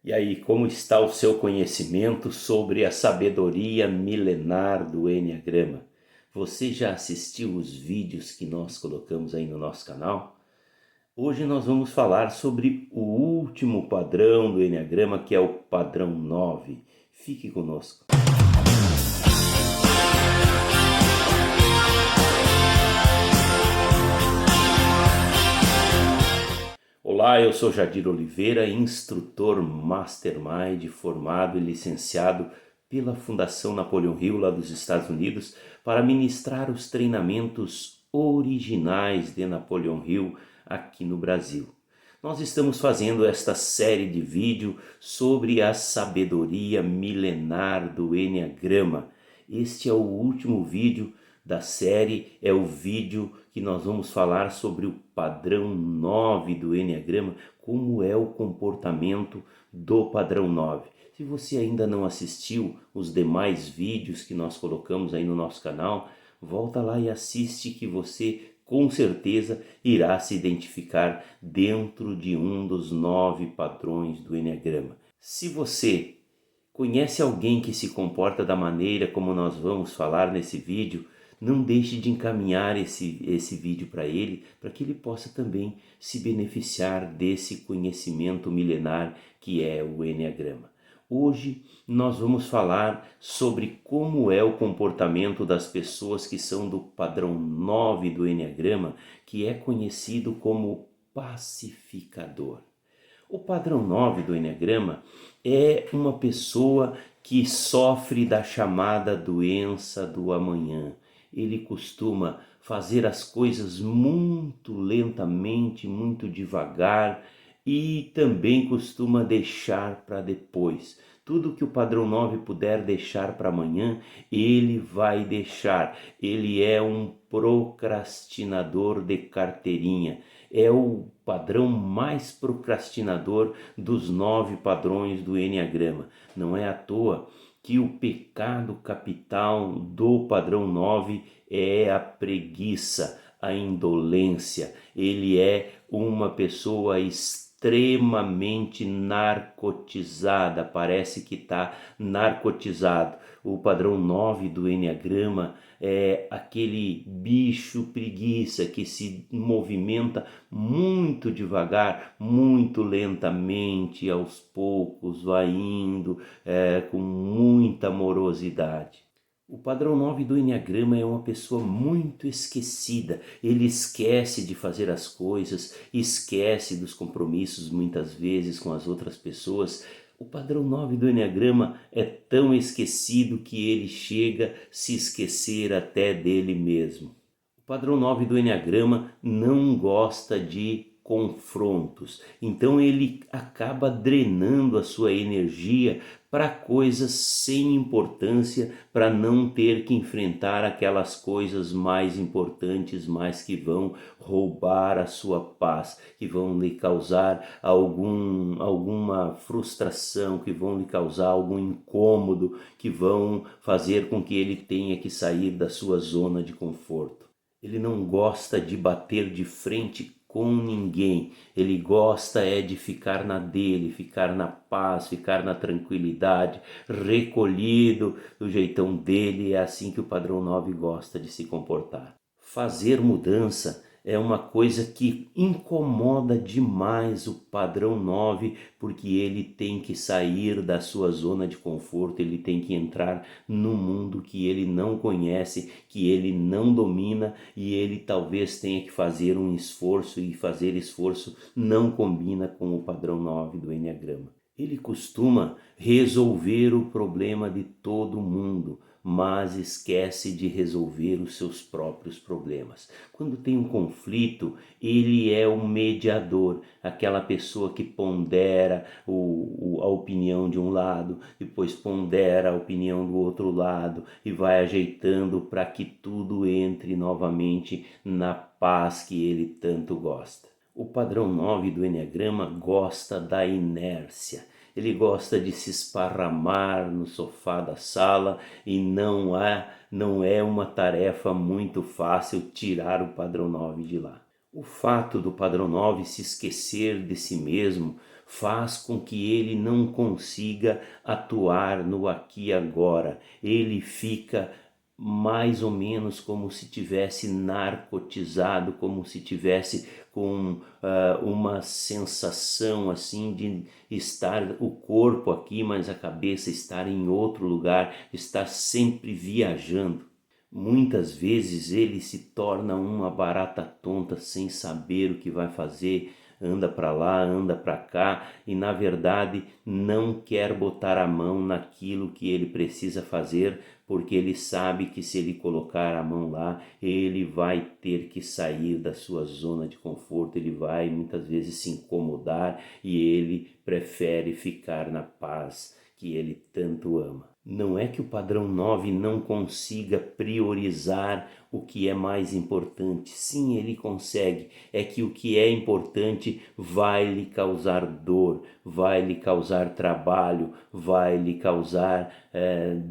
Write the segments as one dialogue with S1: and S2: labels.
S1: E aí, como está o seu conhecimento sobre a sabedoria milenar do Enneagrama? Você já assistiu os vídeos que nós colocamos aí no nosso canal? Hoje nós vamos falar sobre o último padrão do Enneagrama, que é o padrão 9. Fique conosco. Olá, eu sou Jadir Oliveira, instrutor Mastermind, formado e licenciado pela Fundação Napoleão Hill, lá dos Estados Unidos, para ministrar os treinamentos originais de Napoleão Hill aqui no Brasil. Nós estamos fazendo esta série de vídeos sobre a sabedoria milenar do Enneagrama. Este é o último vídeo da série, é o vídeo que nós vamos falar sobre o padrão 9 do Enneagrama, como é o comportamento do padrão 9. Se você ainda não assistiu os demais vídeos que nós colocamos aí no nosso canal, volta lá e assiste, que você com certeza irá se identificar dentro de um dos 9 padrões do Enneagrama. Se você conhece alguém que se comporta da maneira como nós vamos falar nesse vídeo, não deixe de encaminhar esse vídeo para ele, para que ele possa também se beneficiar desse conhecimento milenar que é o Enneagrama. Hoje nós vamos falar sobre como é o comportamento das pessoas que são do padrão 9 do Enneagrama, que é conhecido como pacificador. O padrão 9 do Enneagrama é uma pessoa que sofre da chamada doença do amanhã. Ele costuma fazer as coisas muito lentamente, muito devagar, e também costuma deixar para depois. Tudo que o padrão 9 puder deixar para amanhã, ele vai deixar. Ele é um procrastinador de carteirinha. É o padrão mais procrastinador dos 9 padrões do Enneagrama. Não é à toa que o pecado capital do padrão 9 é a preguiça, a indolência. Ele é uma pessoa extremamente narcotizada, parece que está narcotizado. O padrão 9 do Enneagrama é aquele bicho preguiça que se movimenta muito devagar, muito lentamente, aos poucos, vai indo com muita morosidade. O padrão 9 do Enneagrama é uma pessoa muito esquecida. Ele esquece de fazer as coisas, esquece dos compromissos muitas vezes com as outras pessoas. O padrão 9 do Enneagrama é tão esquecido que ele chega a se esquecer até dele mesmo. O padrão 9 do Enneagrama não gosta de confrontos, então ele acaba drenando a sua energia para coisas sem importância, para não ter que enfrentar aquelas coisas mais importantes, mas que vão roubar a sua paz, que vão lhe causar alguma frustração, que vão lhe causar algum incômodo, que vão fazer com que ele tenha que sair da sua zona de conforto. Ele não gosta de bater de frente com ninguém, ele gosta de ficar na dele, ficar na paz, ficar na tranquilidade, recolhido do jeitão dele. É assim que o padrão 9 gosta de se comportar. Fazer mudança é uma coisa que incomoda demais o padrão 9, porque ele tem que sair da sua zona de conforto, ele tem que entrar num mundo que ele não conhece, que ele não domina, e ele talvez tenha que fazer um esforço, e fazer esforço não combina com o padrão 9 do Enneagrama. Ele costuma resolver o problema de todo mundo, mas esquece de resolver os seus próprios problemas. Quando tem um conflito, ele é o mediador, aquela pessoa que pondera a opinião de um lado, depois pondera a opinião do outro lado e vai ajeitando para que tudo entre novamente na paz que ele tanto gosta. O padrão 9 do Enneagrama gosta da inércia. Ele gosta de se esparramar no sofá da sala, e não é uma tarefa muito fácil tirar o padrão 9 de lá. O fato do padrão 9 se esquecer de si mesmo faz com que ele não consiga atuar no aqui e agora. Ele fica mais ou menos como se tivesse narcotizado, como se tivesse com uma sensação assim de estar o corpo aqui, mas a cabeça estar em outro lugar, estar sempre viajando. Muitas vezes ele se torna uma barata tonta sem saber o que vai fazer, anda para lá, anda para cá e na verdade não quer botar a mão naquilo que ele precisa fazer, porque ele sabe que se ele colocar a mão lá, ele vai ter que sair da sua zona de conforto, ele vai muitas vezes se incomodar e ele prefere ficar na paz que ele tanto ama. Não é que o padrão 9 não consiga priorizar o que é mais importante. Sim, ele consegue. É que o que é importante vai lhe causar dor, vai lhe causar trabalho, vai lhe causar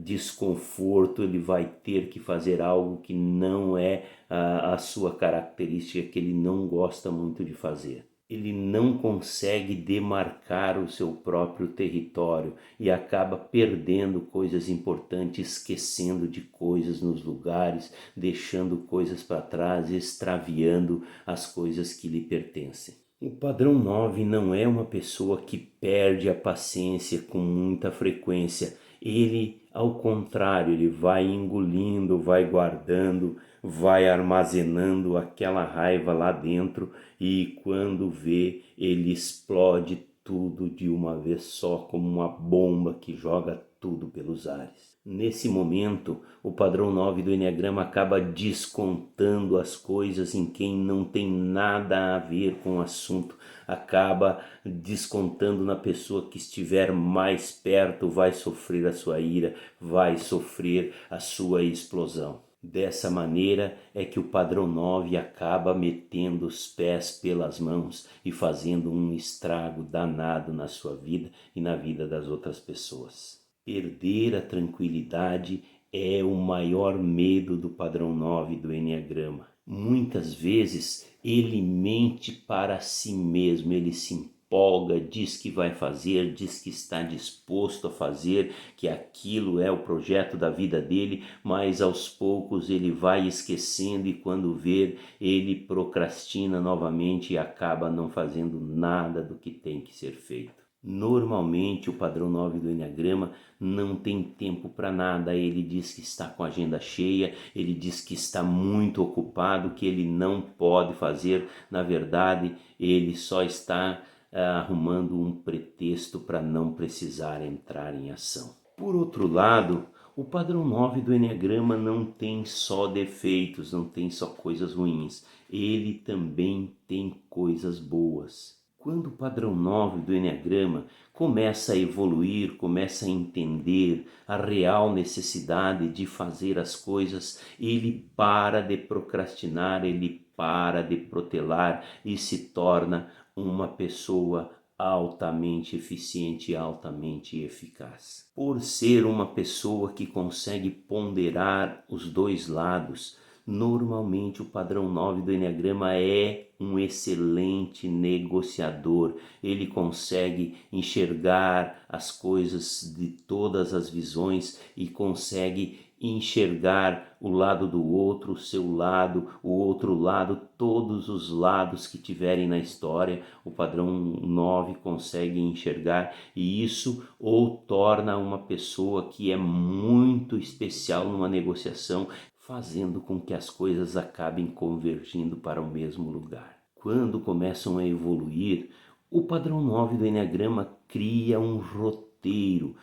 S1: desconforto. Ele vai ter que fazer algo que não é a sua característica, que ele não gosta muito de fazer. Ele não consegue demarcar o seu próprio território e acaba perdendo coisas importantes, esquecendo de coisas nos lugares, deixando coisas para trás, extraviando as coisas que lhe pertencem. O padrão 9 não é uma pessoa que perde a paciência com muita frequência. Ele, ao contrário, ele vai engolindo, vai guardando, vai armazenando aquela raiva lá dentro e quando vê, ele explode tudo de uma vez só, como uma bomba que joga tudo pelos ares. Nesse momento, o padrão 9 do Enneagrama acaba descontando as coisas em quem não tem nada a ver com o assunto, acaba descontando na pessoa que estiver mais perto, vai sofrer a sua ira, vai sofrer a sua explosão. Dessa maneira é que o padrão 9 acaba metendo os pés pelas mãos e fazendo um estrago danado na sua vida e na vida das outras pessoas. Perder a tranquilidade é o maior medo do padrão 9 do Enneagrama. Muitas vezes ele mente para si mesmo, ele se empolga, diz que vai fazer, diz que está disposto a fazer, que aquilo é o projeto da vida dele, mas aos poucos ele vai esquecendo e quando vê, ele procrastina novamente e acaba não fazendo nada do que tem que ser feito. Normalmente o padrão 9 do Enneagrama não tem tempo para nada, ele diz que está com a agenda cheia, ele diz que está muito ocupado, que ele não pode fazer, na verdade ele só está arrumando um pretexto para não precisar entrar em ação. Por outro lado, o padrão 9 do Enneagrama não tem só defeitos, não tem só coisas ruins, ele também tem coisas boas. Quando o padrão 9 do Enneagrama começa a evoluir, começa a entender a real necessidade de fazer as coisas, ele para de procrastinar, ele para de protelar e se torna uma pessoa altamente eficiente e altamente eficaz. Por ser uma pessoa que consegue ponderar os dois lados, normalmente o padrão 9 do Enneagrama é um excelente negociador. Ele consegue enxergar as coisas de todas as visões e consegue enxergar o lado do outro, o seu lado, o outro lado, todos os lados que tiverem na história, o padrão 9 consegue enxergar e isso o torna uma pessoa que é muito especial numa negociação, fazendo com que as coisas acabem convergindo para o mesmo lugar. Quando começam a evoluir, o padrão 9 do Enneagrama cria um roteiro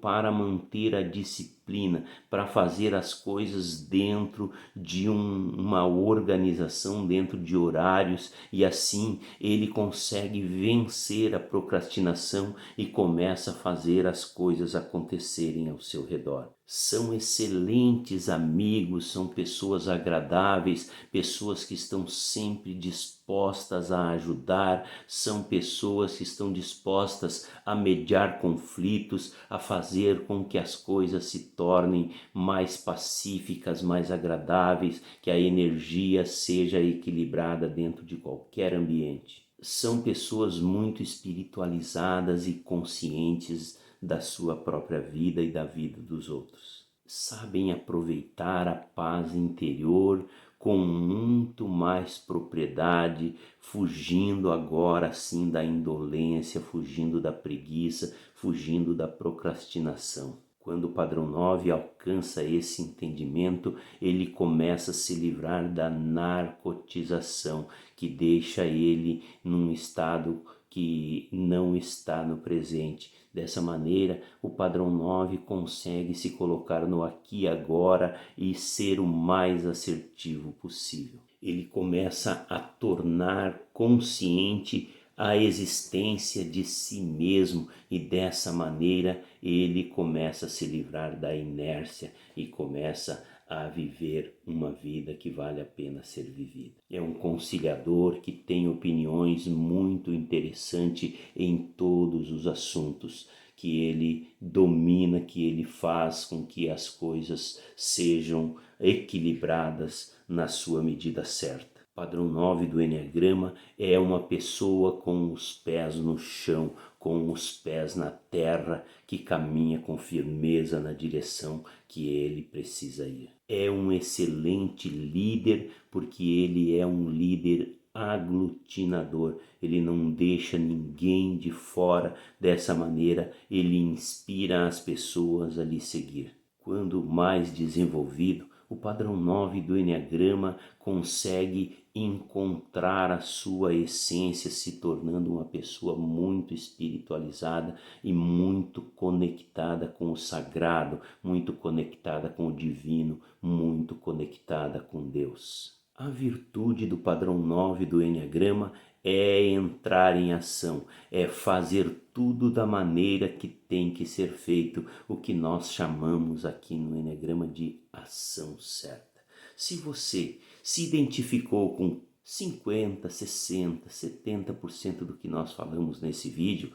S1: para manter a disciplina, para fazer as coisas dentro de uma organização, dentro de horários, e assim ele consegue vencer a procrastinação e começa a fazer as coisas acontecerem ao seu redor. São excelentes amigos, são pessoas agradáveis, pessoas que estão sempre dispostas a ajudar, são pessoas que estão dispostas a mediar conflitos, a fazer com que as coisas se tornem mais pacíficas, mais agradáveis, que a energia seja equilibrada dentro de qualquer ambiente. são pessoas muito espiritualizadas e conscientes da sua própria vida e da vida dos outros. Sabem aproveitar a paz interior com muito mais propriedade, fugindo agora sim da indolência, fugindo da preguiça, fugindo da procrastinação. Quando o padrão 9 alcança esse entendimento, ele começa a se livrar da narcotização, que deixa ele num estado que não está no presente. Dessa maneira, o padrão 9 consegue se colocar no aqui e agora e ser o mais assertivo possível. Ele começa a tornar consciente a existência de si mesmo e dessa maneira ele começa a se livrar da inércia e começa a viver uma vida que vale a pena ser vivida. É um conciliador que tem opiniões muito interessantes em todos os assuntos, que ele domina, que ele faz com que as coisas sejam equilibradas na sua medida certa. Padrão 9 do Eneagrama é uma pessoa com os pés no chão, com os pés na terra, que caminha com firmeza na direção que ele precisa ir. É um excelente líder porque ele é um líder aglutinador, ele não deixa ninguém de fora. Dessa maneira ele inspira as pessoas a lhe seguir. Quando mais desenvolvido, o padrão 9 do Eneagrama consegue encontrar a sua essência, se tornando uma pessoa muito espiritualizada e muito conectada com o sagrado, muito conectada com o divino, muito conectada com Deus. A virtude do padrão 9 do Eneagrama é entrar em ação, é fazer tudo da maneira que tem que ser feito, o que nós chamamos aqui no Eneagrama de ação certa. Se você se identificou com 50, 60, 70% do que nós falamos nesse vídeo,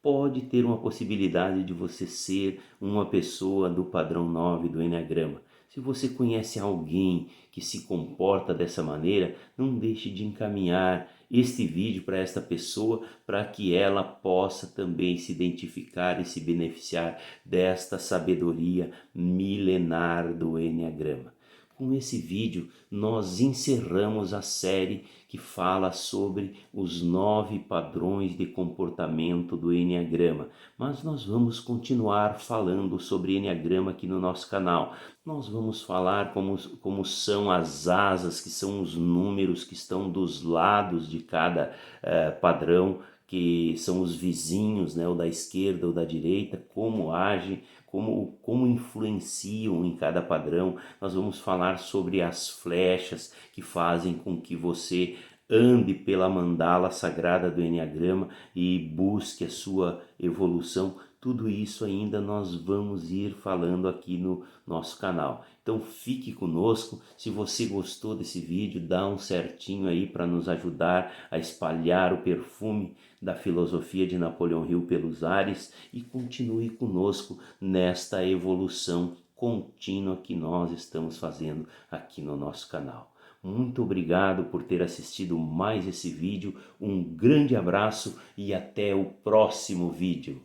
S1: pode ter uma possibilidade de você ser uma pessoa do padrão 9 do Eneagrama. Se você conhece alguém que se comporta dessa maneira, não deixe de encaminhar este vídeo para esta pessoa, para que ela possa também se identificar e se beneficiar desta sabedoria milenar do Eneagrama. Com esse vídeo, nós encerramos a série que fala sobre os 9 padrões de comportamento do Eneagrama. Mas nós vamos continuar falando sobre Eneagrama aqui no nosso canal. Nós vamos falar como são as asas, que são os números que estão dos lados de cada padrão, que são os vizinhos, né, ou da esquerda ou da direita, como agem, como influenciam em cada padrão. Nós vamos falar sobre as flechas que fazem com que você ande pela mandala sagrada do Eneagrama e busque a sua evolução. Tudo isso ainda nós vamos ir falando aqui no nosso canal. Então fique conosco. Se você gostou desse vídeo, dá um certinho aí para nos ajudar a espalhar o perfume da filosofia de Napoleão Hill pelos ares e continue conosco nesta evolução contínua que nós estamos fazendo aqui no nosso canal. Muito obrigado por ter assistido mais esse vídeo, um grande abraço e até o próximo vídeo.